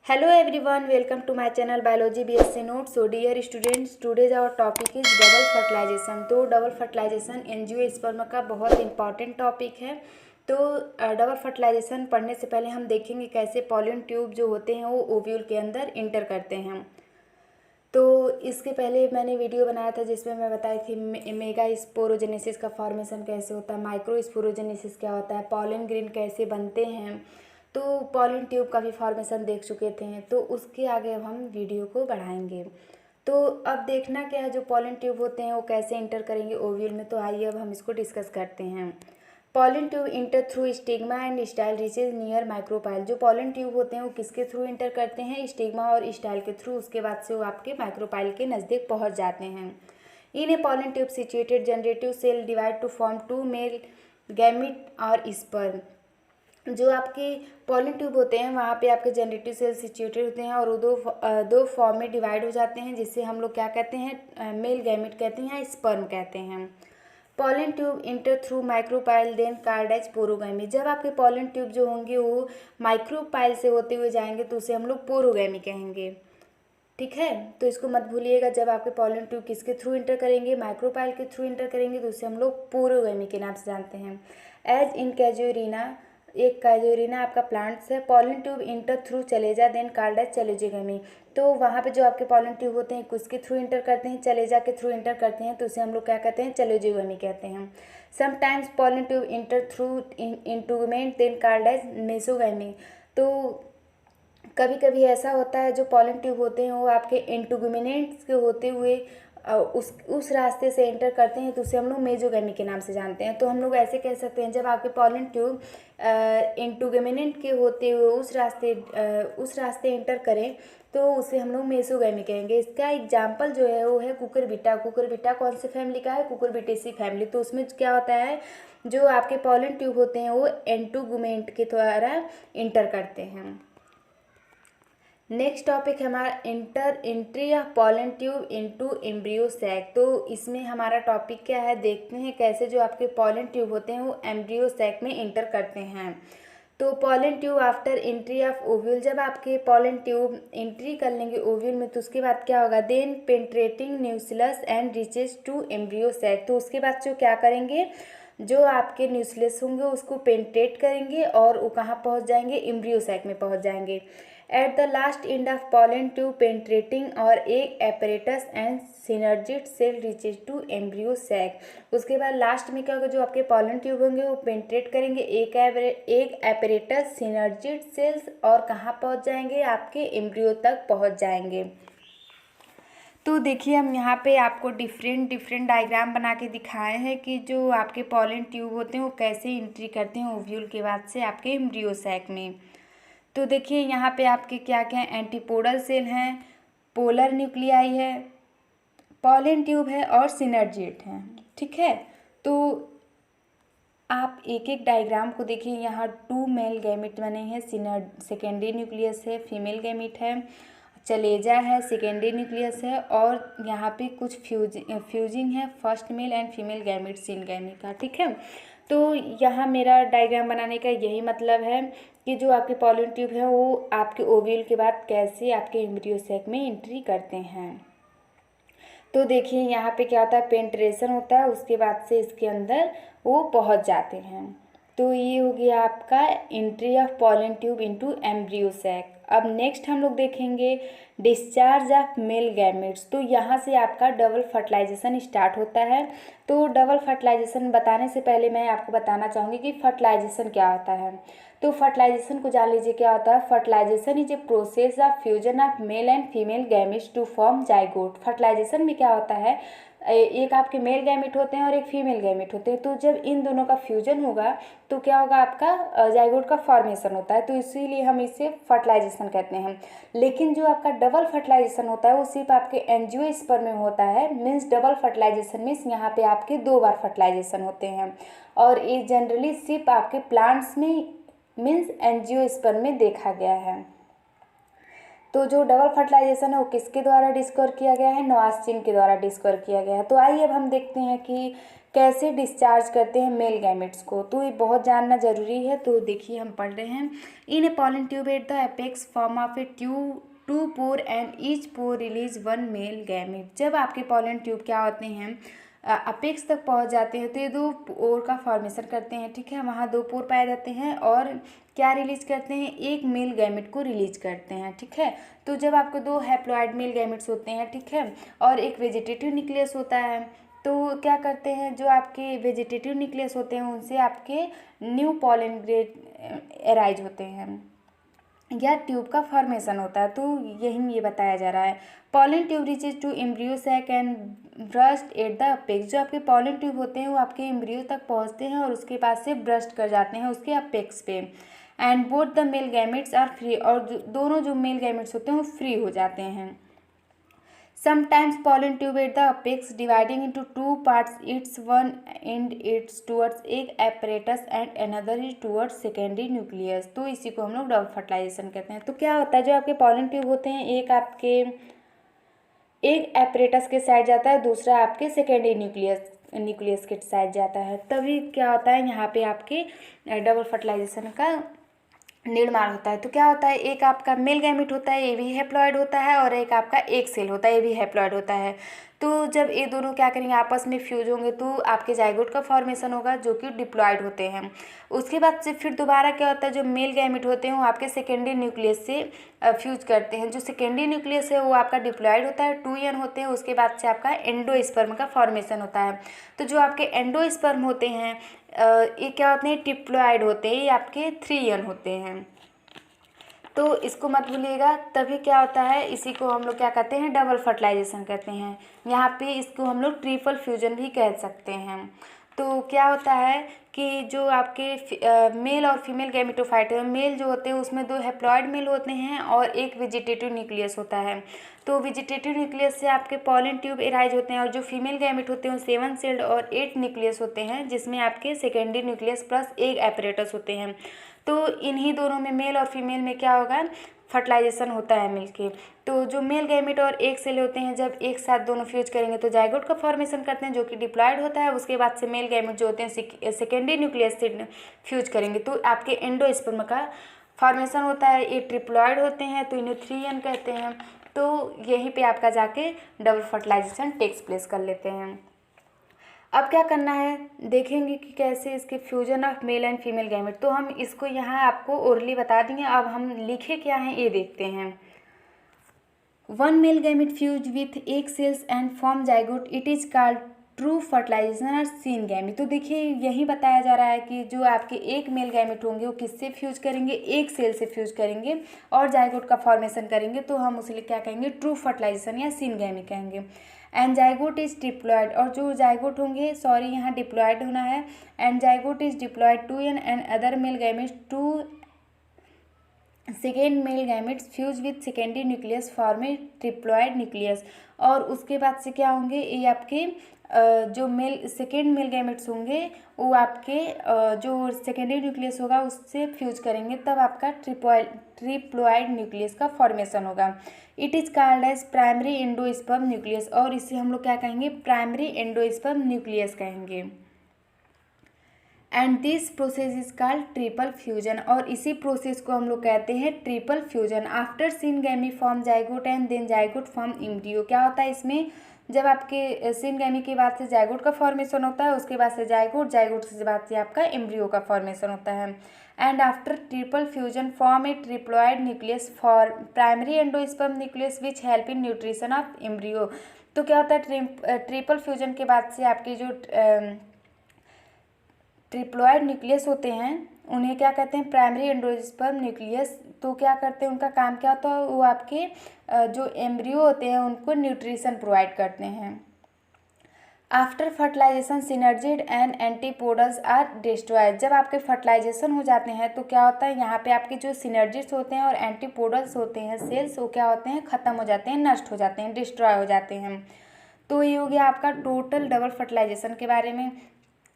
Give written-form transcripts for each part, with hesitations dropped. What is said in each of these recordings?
Hello everyone, welcome to my channel Biology BSc Notes. So dear students, today's our topic is double fertilisation. तो double fertilisation angiosperm का बहुत important topic है। तो double fertilisation पढ़ने से पहले हम देखेंगे कैसे पॉलन ट्यूब जो होते हैं वो ओव्यूल के अंदर इंटर करते हैं। तो इसके पहले मैंने वीडियो बनाया था जिसमें मैं बताई थी मेगा स्पोरोजेनेसिस का फॉर्मेशन कैसे होता है, माइक्रो स्पोरोजेनेसिस क्या होता है, पॉलन ग्रेन कैसे बनते हैं। तो पॉलन ट्यूब का भी फॉर्मेशन देख चुके थे, तो उसके आगे अब हम वीडियो को बढ़ाएंगे। तो अब देखना क्या है, जो पॉलन ट्यूब होते हैं वो कैसे इंटर करेंगे ओव्यूल में। तो आइए अब हम इसको डिस्कस करते हैं। Pollen tube enter through stigma and style reaches near micropyle. जो पॉलन ट्यूब होते हैं वो किसके थ्रू इंटर करते हैं, स्टिग्मा और स्टाइल के थ्रू। उसके बाद से वो आपके माइक्रोपाइल के नज़दीक पहुंच जाते हैं। In a pollen tube situated generative cell divide to form two male gamete और स्पर्म। जो आपके पॉलन ट्यूब होते हैं वहाँ पे आपके जनरेटिव सेल सिचुएटेड होते हैं और वो दो फॉर्म में डिवाइड हो जाते हैं, जिससे हम लोग क्या कहते हैं, मेल गैमिट कहते हैं या स्पर्म कहते हैं। Pollen tube enter through micropyle then called as porogamy. जब आपके पॉलन ट्यूब जो होंगे वो माइक्रोपाइल से होते हुए जाएंगे तो उसे हम लोग पोरोगैमी कहेंगे। ठीक है, तो इसको मत भूलिएगा। जब आपके पॉलन ट्यूब किसके थ्रू इंटर करेंगे, माइक्रोपाइल के थ्रू इंटर करेंगे, तो उसे हम लोग पोरोगैमी के नाम से जानते हैं। एज इन कैजुरिना, एक कैजुरिना आपका प्लांट्स है। Pollen tube enter through chalaza then called as chalazogamy. तो वहाँ पे जो आपके पॉलन ट्यूब होते हैं किसके थ्रू इंटर करते हैं, चलेजा के थ्रू इंटर करते हैं, तो उसे हम लोग क्या कहते हैं, चलेजोगैमी कहते हैं। Sometimes pollen tube enter through integument then called as mesogamy. तो कभी कभी ऐसा होता है जो पॉलन ट्यूब होते हैं वो आपके इंटुगुमिनेंट्स के होते हुए उस रास्ते से एंटर करते हैं, तो उसे हम लोग मेजोगैमी के नाम से जानते हैं। तो हम लोग ऐसे कह सकते हैं, जब आपके पॉलन ट्यूब इंटुगुमिनेंट के होते हुए उस रास्ते एंटर करें तो उसे हम लोग मेसोगैमी कहेंगे। इसका एग्जाम्पल जो है वो है कुकुरबिटा। कुकुरबिटा कौन से फैमिली का है, कुकुरबिटेसी फैमिली। तो उसमें क्या होता है, जो आपके पॉलन ट्यूब होते हैं वो इंटुगुमेंट के द्वारा इंटर करते हैं। नेक्स्ट टॉपिक है हमारा entry of pollen tube into embryo sac. तो इसमें हमारा टॉपिक क्या है, देखते हैं कैसे जो आपके पॉलन ट्यूब होते हैं वो एम्ब्रियो सैक में इंटर करते हैं। तो pollen tube after entry of ovule, जब आपके पॉलन ट्यूब एंट्री कर लेंगे ओव्यूल में तो उसके बाद क्या होगा, then penetrating nucleus and reaches to embryo sac. तो उसके बाद जो क्या करेंगे, जो आपके न्यूक्लियस होंगे उसको पेंट्रेट करेंगे और वो कहाँ पहुँच जाएंगे, एम्ब्रियो सैक में पहुँच जाएंगे। At the last end of pollen tube penetrating और egg apparatus and synergid cell reaches to embryo sac. उसके बाद लास्ट में क्या होगा, जो आपके पॉलन ट्यूब होंगे वो पेंट्रेट करेंगे एक एपरेटस सिनर्जिड सेल्स और कहाँ पहुँच जाएंगे, आपके एम्ब्रियो तक पहुँच जाएंगे। तो देखिए हम यहाँ पे आपको डिफरेंट डायग्राम बना के दिखाए हैं कि जो आपके पॉलन ट्यूब होते हैं वो कैसे एंट्री करते हैं ओव्यूल के बाद से आपके एम्ब्रियो सैक में। तो देखिए यहाँ पे आपके क्या क्या एंटीपोडल सेल हैं, पोलर न्यूक्लियाई है, पॉलन ट्यूब है और सिनर्जिड है। ठीक है, तो आप एक एक डायग्राम को देखिए। यहाँ 2 मेल गैमिट बने हैं, सेकेंडरी न्यूक्लियस है, फीमेल गैमिट है, चलेजा है, सेकेंडरी न्यूक्लियस है, और यहाँ पे कुछ फ्यूजिंग है, first male and female gamete syngamy का। ठीक है, तो यहाँ मेरा डायग्राम बनाने का यही मतलब है कि जो आपके पॉलन ट्यूब है वो आपके ओव्यूल के बाद कैसे आपके एम्ब्रियो सैक में एंट्री करते हैं। तो देखिए यहाँ पे क्या होता है, पेंट्रेशन होता है, उसके बाद से इसके अंदर वो पहुँच जाते हैं। तो ये हो गया आपका entry of pollen tube into embryo sac. अब नेक्स्ट हम लोग देखेंगे डिस्चार्ज ऑफ मेल गैमेट्स। तो यहाँ से आपका डबल फर्टिलाइजेशन स्टार्ट होता है। तो डबल फर्टिलाइजेशन बताने से पहले मैं आपको बताना चाहूँगी कि फर्टिलाइजेशन क्या होता है। तो फर्टिलाइजेशन को जान लीजिए क्या होता है। Fertilisation is a process of fusion of male and female gametes to form zygote. Fertilisation में क्या होता है, एक आपके मेल गैमेट होते हैं और एक फीमेल गैमेट होते हैं। तो जब इन दोनों का फ्यूजन होगा तो क्या होगा, आपका जाइगोट का फॉर्मेशन होता है। तो इसीलिए हम इसे फर्टिलाइजेशन कहते हैं। लेकिन जो आपका डबल फर्टिलाइजेशन होता है वो सिर्फ आपके एंजियोस्पर्म में होता है। मीन्स डबल फर्टिलाइजेशन मीन्स यहाँ पे आपके 2 बार फर्टिलाइजेशन होते हैं, और ये जनरली सिर्फ आपके प्लांट्स में मीन्स एंजियोस्पर्म में देखा गया है। तो जो डबल फर्टिलाइजेशन है वो किसके द्वारा डिस्कवर किया गया है, नोआस्चिन के द्वारा डिस्कवर किया गया है। तो आइए अब हम देखते हैं कि कैसे डिस्चार्ज करते हैं मेल गैमेट्स को, तो ये बहुत जानना जरूरी है। तो देखिए हम पढ़ रहे हैं। In a pollen tube at the apex form of a tube two pore and each pore release one male gamete. जब आपके पॉलन ट्यूब क्या होते हैं अपेक्स तक पहुंच जाते हैं तो ये दो पोर का फॉर्मेशन करते हैं, ठीक है। वहाँ दो पोर पाए जाते हैं और क्या रिलीज करते हैं, एक मेल गैमेट को रिलीज करते हैं, ठीक है। तो जब आपको दो हैप्लॉइड मेल गैमेट्स होते हैं, ठीक है, और एक वेजिटेटिव न्यूक्लियस होता है, तो क्या करते हैं जो आपके वेजिटेटिव न्यूक्लियस होते हैं उनसे आपके न्यू पॉलन ग्रेड एराइज होते हैं या ट्यूब का फॉर्मेशन होता है। तो यही ये बताया जा रहा है। Pollen tube reaches to embryo sac and burst at the apex. जो आपके पॉलन ट्यूब होते हैं वो आपके एम्ब्रियो तक पहुंचते हैं और उसके पास से ब्रस्ट कर जाते हैं उसके अपेक्स पे। And both the male gametes are free, और दोनों जो मेल गैमेट्स होते हैं वो फ्री हो जाते हैं। Sometimes pollen tube at the apex dividing into two parts, its one end is towards egg apparatus and another is towards secondary nucleus। तो इसी को हम लोग डबल फर्टिलाइजेशन कहते हैं। तो क्या होता है जो आपके पॉलन ट्यूब होते हैं एक आपके एग एपरेटस के साइड जाता है, दूसरा आपके सेकेंडरी न्यूक्लियस के साइड जाता है। तभी क्या होता है यहाँ पे आपके डबल फर्टिलाइजेशन का निर्माण होता है। तो क्या होता है, एक आपका मेल गैमेट होता है ये भी हैप्लॉइड होता है और एक आपका एक सेल होता है ये भी हैप्लॉइड होता है। तो जब ये दोनों क्या करेंगे आपस में फ्यूज होंगे तो आपके जाइगोट का फॉर्मेशन होगा जो कि डिप्लॉइड होते हैं। उसके बाद से फिर दोबारा क्या होता है जो मेल गैमेट होते हैं वो आपके सेकेंडरी न्यूक्लियस से फ्यूज करते हैं। जो सेकेंडरी न्यूक्लियस है वो आपका डिप्लॉइड होता है, 2n होते हैं। उसके बाद से आपका एंडोस्पर्म का फॉर्मेशन होता है। तो जो आपके एंडोस्पर्म होते हैं ये क्या होते हैं, डिप्लॉइड होते हैं, ये आपके 3n होते हैं। तो इसको मत भूलिएगा। तभी क्या होता है इसी को हम लोग क्या कहते हैं, डबल फर्टिलाइजेशन कहते हैं। यहाँ पे इसको हम लोग ट्रिपल फ्यूजन भी कह सकते हैं। तो क्या होता है कि जो आपके मेल और फीमेल गैमेटोफाइट है, मेल जो होते हैं उसमें दो हैप्लॉइड मेल होते हैं और एक वेजिटेटिव न्यूक्लियस होता है। तो वेजिटेटिव न्यूक्लियस से आपके पॉलन ट्यूब एराइज होते हैं और जो फीमेल गैमेट होते हैं वो 7 सेल्ड और 8 न्यूक्लियस होते हैं जिसमें आपके सेकेंडरी न्यूक्लियस प्लस एक एपरेटस होते हैं। तो इन्हीं दोनों में मेल और फीमेल में क्या होगा, फर्टिलाइजेशन होता है मिलके। तो जो मेल गैमेट और एक सेल होते हैं जब एक साथ दोनों फ्यूज करेंगे तो जाइगोट का फॉर्मेशन करते हैं जो कि डिप्लॉइड होता है। उसके बाद से मेल गैमेट जो होते हैं सेकेंडरी न्यूक्लियस से फ्यूज करेंगे तो आपके एंडोस्पर्म का फॉर्मेशन होता है। ये ट्रिप्लॉइड होते हैं तो इन्हें 3n कहते हैं। तो यहीं पे आपका जाके डबल फर्टिलाइजेशन टेक्स प्लेस कर लेते हैं। अब क्या करना है देखेंगे कि कैसे इसके fusion of male and female gamete. तो हम इसको यहाँ आपको ओरली बता देंगे। अब हम लिखे क्या हैं ये देखते हैं। One male gamete fuse with egg cells and form zygote, it is called true fertilisation और सीन गैमेट। तो देखिए यही बताया जा रहा है कि जो आपके एक मेल गैमेट होंगे वो किससे फ्यूज करेंगे, एक सेल से फ्यूज करेंगे और जाइगोट का फॉर्मेशन करेंगे। तो हम उसे क्या कहेंगे, ट्रू फर्टिलाइजेशन या सीन गैमेट कहेंगे। एंड जाइगोट इज डिप्लॉयड, और जो जाइगोट होंगे सॉरी यहाँ डिप्लॉयड होना है। And zygote is diploid 2n and other male gametes two second male gametes fuse with secondary nucleus form a triploid nucleus. और उसके बाद से क्या होंगे, ये आपके जो सेकेंड मेल गैमेट्स होंगे वो आपके जो सेकेंडरी न्यूक्लियस होगा उससे फ्यूज करेंगे तब आपका ट्रिप्लॉयड न्यूक्लियस का फॉर्मेशन होगा। It is called as primary endosperm nucleus, और इसे हम लोग क्या कहेंगे, प्राइमरी एंडोस्पर्म न्यूक्लियस कहेंगे। And this process is called triple fusion, और इसी प्रोसेस को हम लोग कहते हैं triple fusion. After syngamy form zygote and then zygote form embryo. क्या होता है इसमें, जब आपके सिनगैमी के बाद से जाइगोट का फॉर्मेशन होता है उसके बाद से जाइगोट से बाद से आपका एम्ब्रियो का फॉर्मेशन होता है। And after triple fusion form a triploid nucleus for primary endosperm nucleus which help in nutrition of embryo. तो क्या होता है ट्रिपल फ्यूजन के बाद से आपकी जो ट्रिप्लॉयड न्यूक्लियस होते हैं उन्हें क्या कहते हैं, प्राइमरी एंडोस्पर्म न्यूक्लियस। तो क्या करते हैं, उनका काम क्या होता है, वो आपके जो एम्ब्रियो होते हैं उनको न्यूट्रिशन प्रोवाइड करते हैं। After fertilisation synergid and antipodals are destroyed. जब आपके फर्टिलाइजेशन हो जाते हैं तो क्या होता है, यहाँ पे आपके जो सिनर्जिड्स होते हैं और एंटीपोडल्स होते हैं सेल्स, वो क्या होते हैं, ख़त्म हो जाते हैं, नष्ट हो जाते हैं, डिस्ट्रॉय हो जाते हैं। तो ये हो गया आपका टोटल डबल फर्टिलाइजेशन के बारे में।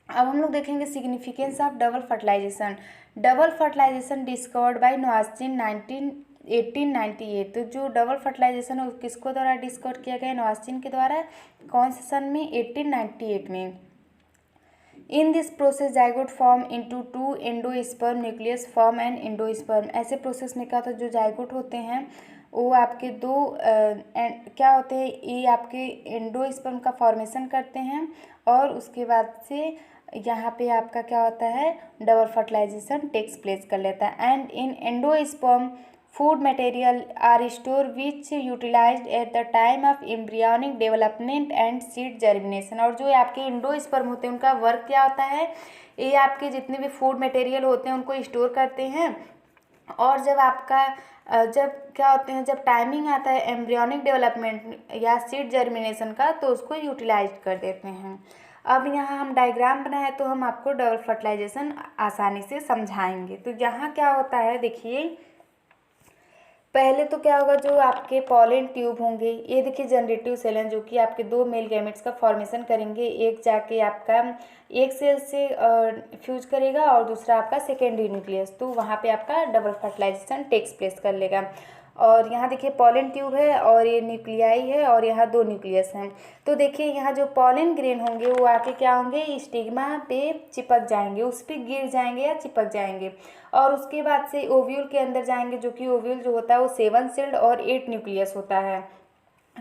अब हम लोग देखेंगे significance of double fertilization. Double fertilization discovered by Nawaschin 1898। तो जो डबल फर्टिलाइजेशन है वो किसको द्वारा डिस्कवर किया गया, नोआस्टिन के द्वारा। कौन से सन में, 1898 में। In this process zygote form into 2 endosperm nucleus form and endosperm. ऐसे प्रोसेस में क्या होता है, जो जाइगोट होते हैं वो आपके दो क्या होते हैं, ये आपके एंडोस्पर्म का फॉर्मेशन करते हैं और उसके बाद से यहाँ पे आपका क्या होता है, डबल फर्टिलाइजेशन टेक्स प्लेस कर लेता है। And in endosperm food material are store which utilised at the time of embryonic development and seed germination. और जो आपके एंडोस्पर्म होते हैं उनका वर्क क्या होता है, ये आपके जितने भी फूड मटेरियल होते हैं उनको स्टोर करते हैं और जब आपका जब क्या होते हैं, जब टाइमिंग आता है एम्ब्रियोनिक डेवलपमेंट या सीड जर्मिनेशन का तो उसको यूटिलाइज कर देते हैं। अब यहाँ हम डायग्राम बनाए तो हम आपको डबल फर्टिलाइजेशन आसानी से समझाएंगे। तो यहाँ क्या होता है, देखिए पहले तो क्या होगा, जो आपके पॉलन ट्यूब होंगे, ये देखिए जनरेटिव सेल हैं जो कि आपके दो मेल गैमेट्स का फॉर्मेशन करेंगे। एक जाके आपका एक सेल से फ्यूज करेगा और दूसरा आपका सेकेंडरी न्यूक्लियस, तो वहाँ पे आपका डबल फर्टिलाइजेशन टेक्स प्लेस कर लेगा। और यहाँ देखिए पॉलन ट्यूब है और ये न्यूक्लियाई है और यहाँ दो न्यूक्लियस हैं। तो देखिए यहाँ जो पॉलन ग्रेन होंगे वो आके क्या होंगे, स्टिग्मा पे चिपक जाएंगे, उस पर गिर जाएंगे या चिपक जाएंगे और उसके बाद से ओव्यूल के अंदर जाएंगे, जो कि ओव्यूल जो होता है वो 7 सेल्ड और 8 न्यूक्लियस होता है।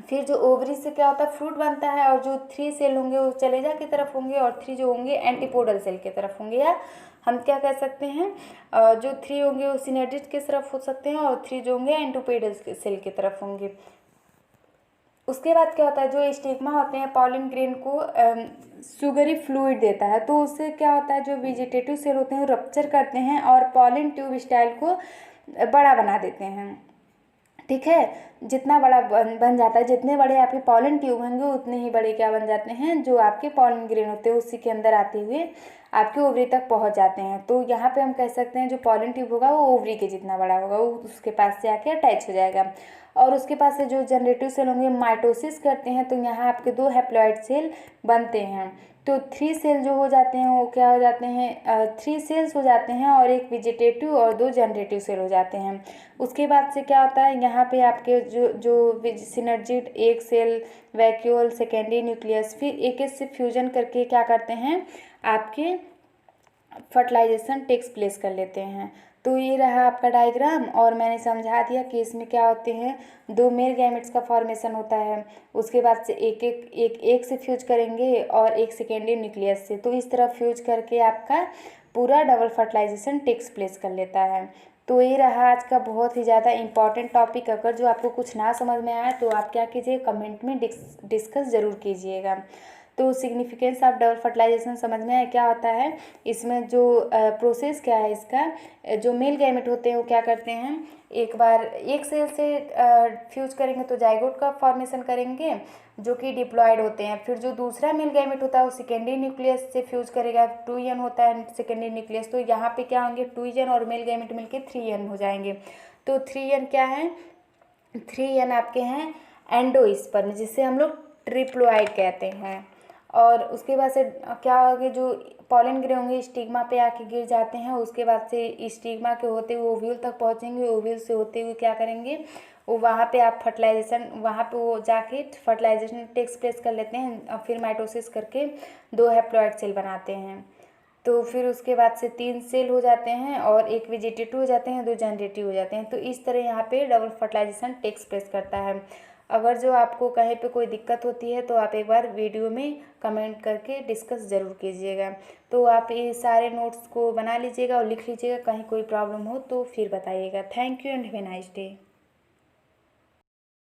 फिर जो ओवरी से क्या होता है, फ्रूट बनता है और जो 3 सेल होंगे वो चलेजा की तरफ होंगे और 3 जो होंगे एंटीपोडल सेल की तरफ होंगे, या हम क्या कह सकते हैं, जो 3 होंगे वो सिनेर्जिड की तरफ हो सकते हैं और 3 जो होंगे एंटीपोडल सेल की तरफ होंगे। उसके बाद क्या होता है, जो स्टिग्मा होते हैं पॉलन ग्रेन को सुगरी फ्लूइड देता है, तो उससे क्या होता है, जो वेजिटेटिव सेल होते हैं वो रप्चर करते हैं और पॉलन ट्यूब स्टाइल को बड़ा बना देते हैं। ठीक है, जितना बड़ा बन जाता है, जितने बड़े आपके पॉलन ट्यूब होंगे उतने ही बड़े क्या बन जाते हैं, जो आपके पॉलन ग्रेन होते हैं उसी के अंदर आते हुए आपके ओवरी तक पहुंच जाते हैं। तो यहाँ पे हम कह सकते हैं जो पॉलन ट्यूब होगा वो ओवरी के जितना बड़ा होगा, वो उसके पास से आके अटैच हो जाएगा। और उसके पास से जो जनरेटिव सेल होंगे माइटोसिस करते हैं, तो यहाँ आपके 2 हैप्लॉइड सेल बनते हैं। तो 3 सेल जो हो जाते हैं वो क्या हो जाते हैं, 3 सेल्स हो जाते हैं और एक वेजिटेटिव और 2 जनरेटिव सेल हो जाते हैं। उसके बाद से क्या होता है, यहाँ पे आपके जो सिनर्जिड एक सेल वैक्यूल सेकेंडरी न्यूक्लियस फिर एक से फ्यूजन करके क्या करते हैं, आपके फर्टिलाइजेशन टेक्स प्लेस कर लेते हैं। तो ये रहा आपका डायग्राम और मैंने समझा दिया कि इसमें क्या होते हैं, 2 मेल गैमेट्स का फॉर्मेशन होता है, उसके बाद से एक से फ्यूज करेंगे और एक सेकेंडरी न्यूक्लियस से, तो इस तरह फ्यूज करके आपका पूरा डबल फर्टिलाइजेशन टेक्स प्लेस कर लेता है। तो ये रहा आज का बहुत ही ज़्यादा इंपॉर्टेंट टॉपिक। अगर जो आपको कुछ ना समझ में आए तो आप क्या कीजिए, कमेंट में डिस्कस ज़रूर कीजिएगा। तो सिग्निफिकेंस ऑफ डबल फर्टिलाइजेशन समझ में आया क्या होता है, इसमें जो प्रोसेस क्या है इसका, जो मेल गैमेट होते हैं वो क्या करते हैं, एक बार एक सेल से फ्यूज करेंगे तो जाइगोट का फॉर्मेशन करेंगे जो कि डिप्लॉयड होते हैं। फिर जो दूसरा मेल गैमेट होता है वो सेकेंडरी न्यूक्लियस से फ्यूज करेगा, 2n होता है सेकेंडरी न्यूक्लियस, तो यहाँ पे क्या होंगे 2n और मेल गैमेट मिलके 3n हो जाएंगे। तो 3n क्या है, 3n आपके हैं एंडोस्पर्म, जिसे हम लोग ट्रिप्लोइड कहते हैं। और उसके बाद से क्या होगा, जो पॉलन ग्रेन होंगे स्टिग्मा पे आके गिर जाते हैं, उसके बाद से स्टिग्मा के होते हुए ओव्यूल तक पहुंचेंगे, ओव्यूल से होते हुए क्या करेंगे, वो वहाँ पे आप फर्टिलाइजेशन, वहाँ पे वो जाके फर्टिलाइजेशन टेक्स प्लेस कर लेते हैं और फिर माइटोसिस करके 2 हैप्लॉइड सेल बनाते हैं। तो फिर उसके बाद से 3 सेल हो जाते हैं और एक वेजिटेटिव हो जाते हैं, 2 जनरेटिव हो जाते हैं। तो इस तरह यहाँ पे डबल फर्टिलाइजेशन टेक्स प्लेस करता है। अगर जो आपको कहीं पे कोई दिक्कत होती है तो आप एक बार वीडियो में कमेंट करके डिस्कस ज़रूर कीजिएगा। तो आप ये सारे नोट्स को बना लीजिएगा और लिख लीजिएगा, कहीं कोई प्रॉब्लम हो तो फिर बताइएगा। Thank you and have a nice day.